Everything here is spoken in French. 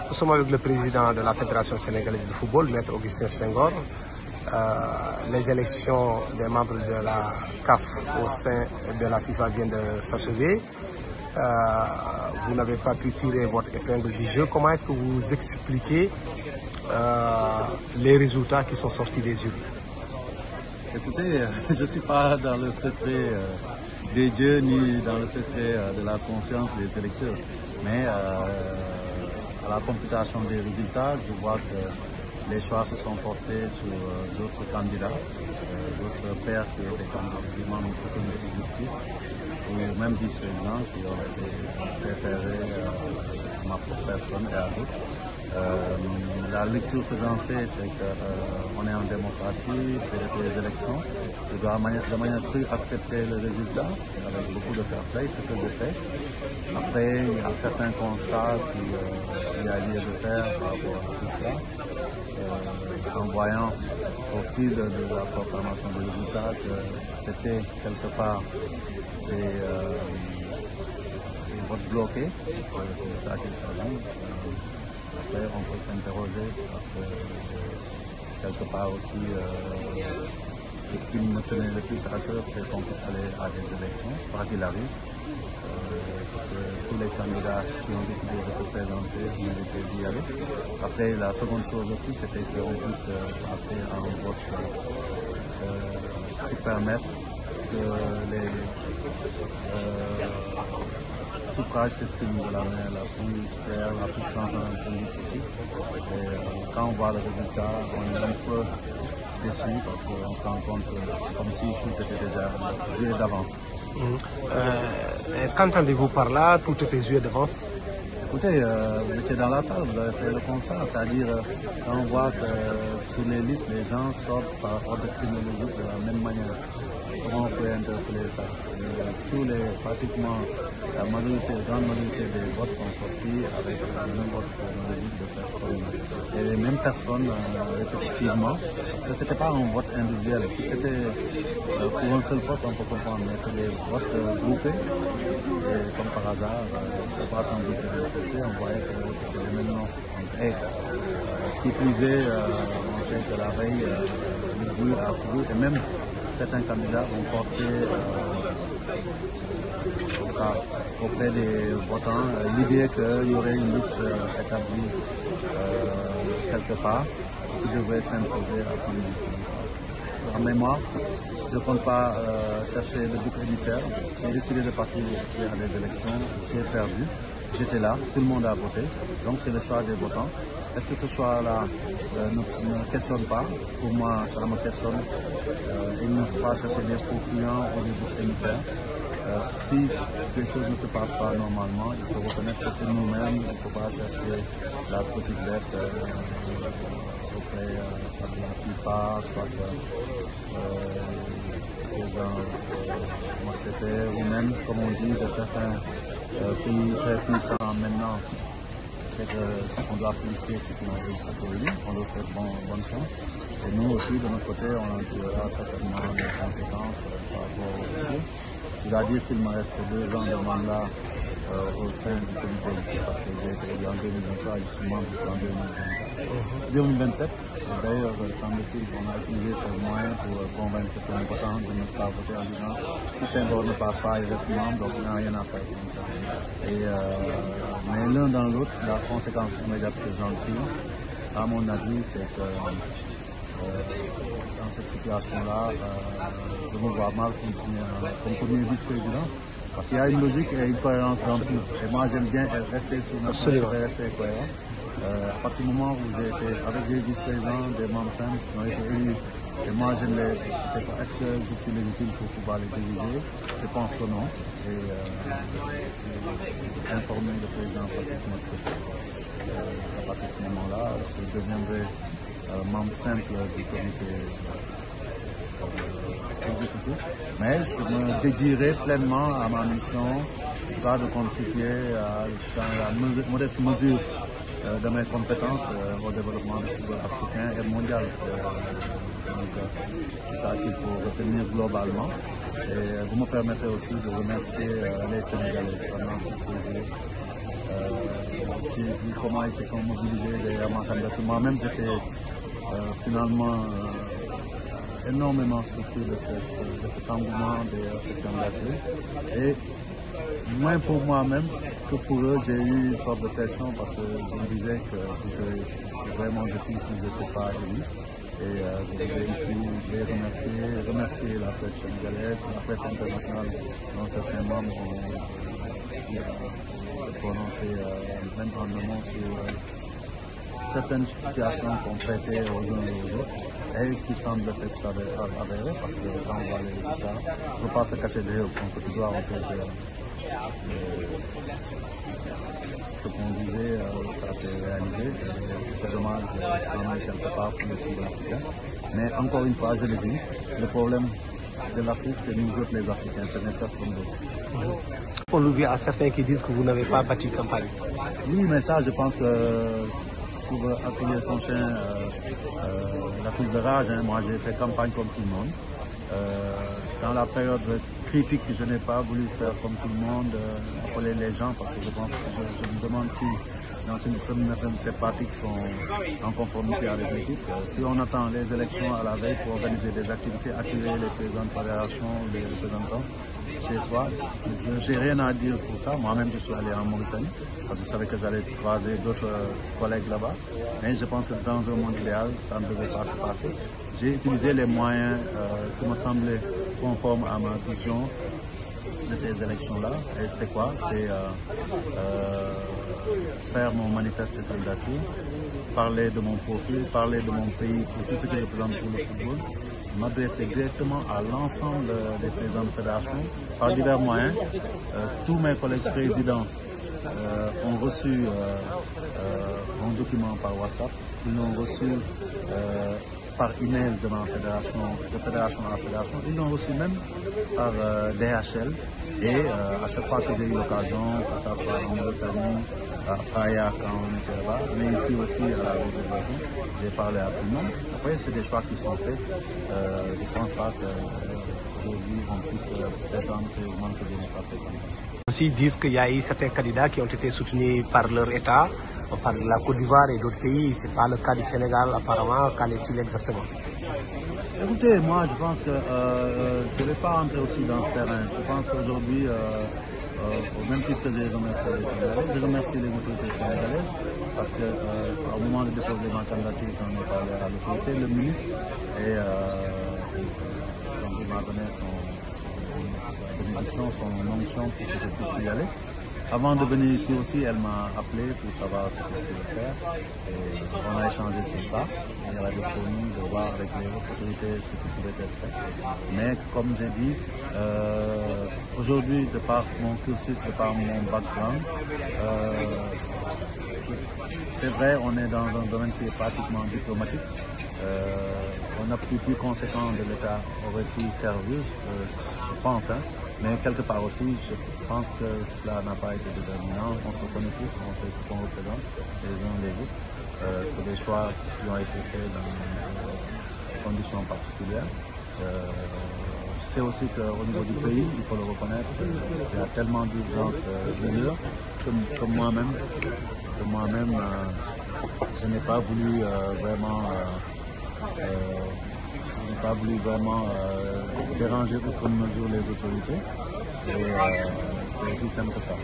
Nous sommes avec le président de la Fédération sénégalaise de football, Maître Augustin Senghor. Les élections des membres de la CAF au sein de la FIFA viennent de s'achever. Vous n'avez pas pu tirer votre épingle du jeu. Comment est-ce que vous expliquez les résultats qui sont sortis des urnes? Écoutez, je ne suis pas dans le secret des dieux ni dans le secret de la conscience des électeurs. Mais à la computation des résultats, je vois que les choix se sont portés sur d'autres candidats, d'autres pairs qui étaient candidats au comité exécutif, ou même vice-présidents qui ont été préférés à ma propre personne et à d'autres. La lecture que j'en fais, c'est qu'on est en démocratie, c'est des élections. Je dois de manière crue accepter le résultat avec beaucoup de fair play, ce que je fais. Après, il y a certains constats qu'il y a lieu de faire par rapport à tout ça. En voyant au fil de la proclamation du résultat que c'était quelque part des votes bloqués, c'est ça qu'il s'agit. Après, on peut s'interroger parce que quelque part aussi, ce qui me tenait le plus à cœur, c'est qu'on puisse aller à des élections, quoi qu'il arrive, parce que tous les candidats qui ont décidé de se présenter méritaient d'y aller. Après, la seconde chose aussi, c'était qu'on puisse passer à un vote qui permette que les suffrage s'exprime de la manière la plus claire, la plus transparente possible. Et quand on voit le résultat, on est un peu déçu parce qu'on se rend compte comme si tout était déjà joué d'avance. Qu'entendez-vous par là, tout était joué d'avance? Écoutez, vous étiez dans la salle, vous avez fait le constat, c'est-à-dire quand on voit que sur les listes, les gens sortent par ordre chronologique de la même manière. Comment on peut interpeller ça? Pratiquement la grande majorité des votes sont sortis avec le même vote chronologique de personnes. Et les mêmes personnes répétitivement, parce que ce n'était pas un vote individuel. Si c'était pour un seul poste, on peut comprendre, mais c'est des votes groupés. Et comme par hasard, on pas attendu que on voyait que c'était les mêmes noms. Et ce qui plus est, on sait que la veille, le bruit a couru et même certains candidats ont porté auprès des votants l'idée qu'il y aurait une liste établie quelque part qui devrait s'imposer à tout le monde. En mémoire, je ne compte pas chercher le bouc émissaire. J'ai décidé de participer à des élections, j'ai perdu. J'étais là, tout le monde a voté, donc c'est le choix des votants. Est-ce que ce choix-là ne me questionne pas? Pour moi, ça me questionne. Il ne faut pas chercher des faux clients ou des boucs émissaires. Si les choses ne se passent pas normalement, il faut reconnaître que c'est nous-mêmes, il ne faut pas chercher la petite bête auprès soit de la FIFA, soit ou même, comme on dit, de certains pays très puissants maintenant. C'est qu'on doit féliciter ceux qui ont été élus, on leur souhaite bonne chance. Et nous aussi, de notre côté, on en tirera certainement des conséquences par rapport au futur. Je dois dire qu'il me reste 2 ans de mandat au sein du comité parce que j'ai été élu en 2023 et je suis membre jusqu'en 2027. D'ailleurs, semble-t-il qu'on a utilisé ce moyen pour convaincre certains votants de ne pas voter en disant si Senghor ne passe pas, il reste membre, donc il n'y a rien à faire. Mais l'un dans l'autre, la conséquence immédiate que j'en tire, à mon avis, c'est que dans cette situation-là, je me vois mal continuer comme premier vice-président. Parce qu'il y a une logique et une cohérence dans tout. Et moi, j'aime bien rester sur notre position et rester cohérent. À partir du moment où j'ai été avec des vice-présidents, des membres simples qui ont été élus, et moi, je ne les sais pas. Est-ce que je suis légitime pour pouvoir les diriger? Je pense que non. Et j'ai informé le président Patrice Mathieu. À partir de ce moment-là, je deviendrai membre simple du comité exécutif, mais je me dédierai pleinement à ma mission, de contribuer dans la modeste mesure de mes compétences au développement du football africain et mondial. C'est ça qu'il faut retenir globalement. Et vous me permettez aussi de remercier les Sénégalais pendant tous ces jours. j'ai vu comment ils se sont mobilisés derrière ma candidature. Moi-même, j'étais finalement énormément surpris de cet engouement derrière cette candidature. Et moins pour moi-même que pour eux, j'ai eu une sorte de pression parce que je me disais que vraiment je suis ici, je n'étais pas élu. Et je voulais ici remercier la presse sénégalaise, la presse internationale, dont certains membres ont prononcé même rendement sur certaines situations qu'on traitait aux uns et aux autres et qui semblent s'être avérées parce que quand on voit les résultats, il ne faut pas se cacher derrière son petit doigt, on sait que ce qu'on disait, ça s'est réalisé. C'est dommage qu'on ait quelque part pour le Sud-Africain. Mais encore une fois, je le dis, le problème de l'Afrique, c'est nous autres les Africains, ce n'est personne d'autre. On oublie à certains qui disent que vous n'avez pas bâti campagne. Oui, mais ça, je pense que pour accueillir son chien, la crise de rage, hein, moi j'ai fait campagne comme tout le monde. Dans la période critique, je n'ai pas voulu faire comme tout le monde, appeler les gens, parce que je pense que je me demande si dans ces partis qui sont en conformité avec l'éthique, si on attend les élections à la veille pour organiser des activités, attirer les présidents de fédération, les représentants chez soi, je n'ai rien à dire pour ça. Moi-même, je suis allé en Mauritanie, parce que je savais que j'allais croiser d'autres collègues là-bas. Mais je pense que dans un monde idéal, ça ne devait pas se passer. J'ai utilisé les moyens qui me semblaient conformes à ma vision de ces élections-là. Et c'est quoi? C'est faire mon manifeste de candidature, parler de mon profil, parler de mon pays, pour tout ce que je représente pour le football, m'adresser directement à l'ensemble des présidents de fédération par divers moyens. Tous mes collègues présidents ont reçu un document par WhatsApp, ils l'ont reçu par email de ma fédération, de fédération à fédération, ils l'ont reçu même par DHL. Et à chaque fois que j'ai eu l'occasion, que ce soit en Mauritanie, à Praia quand on était là-bas, mais ici aussi à la République de Brésil, j'ai parlé à tout le monde. Après, c'est des choix qui sont faits. Je ne pense pas qu'aujourd'hui on puisse défendre ces manques de démocratie. Aussi disent qu'il y a eu certains candidats qui ont été soutenus par leur État. On parle de la Côte d'Ivoire et d'autres pays. Ce n'est pas le cas du Sénégal apparemment. Qu'en est-il exactement? Écoutez, moi je pense que je ne vais pas entrer aussi dans ce terrain. Je pense qu'aujourd'hui, au même titre que j'ai remercié les Sénégalais, je remercie les autorités sénégalaises parce qu'au moment de déposer ma candidature, j'en ai parlé à l'autorité, le ministre, et donc il m'a donné sa bénédiction, son onction pour que je puisse y aller. Avant de venir ici aussi, elle m'a appelé pour savoir ce que je pouvais faire. Et on a échangé sur ça. Il y avait des promis de voir avec les autorités ce qui pouvait être fait. Mais comme j'ai dit, aujourd'hui, de par mon cursus, de par mon background, c'est vrai, on est dans un domaine qui est pratiquement diplomatique. Un appui plus conséquent de l'État aurait pu servir, je pense. Hein. Mais quelque part aussi, je pense que cela n'a pas été déterminant. On se connaît tous, on sait ce qu'on représente, les uns les autres. C'est des choix qui ont été faits dans des conditions particulières. C'est aussi qu'au niveau du pays, il faut le reconnaître, il y a tellement d'urgence que moi-même, je n'ai pas voulu vraiment déranger outre mesure les autorités. Et c'est aussi simple que ça.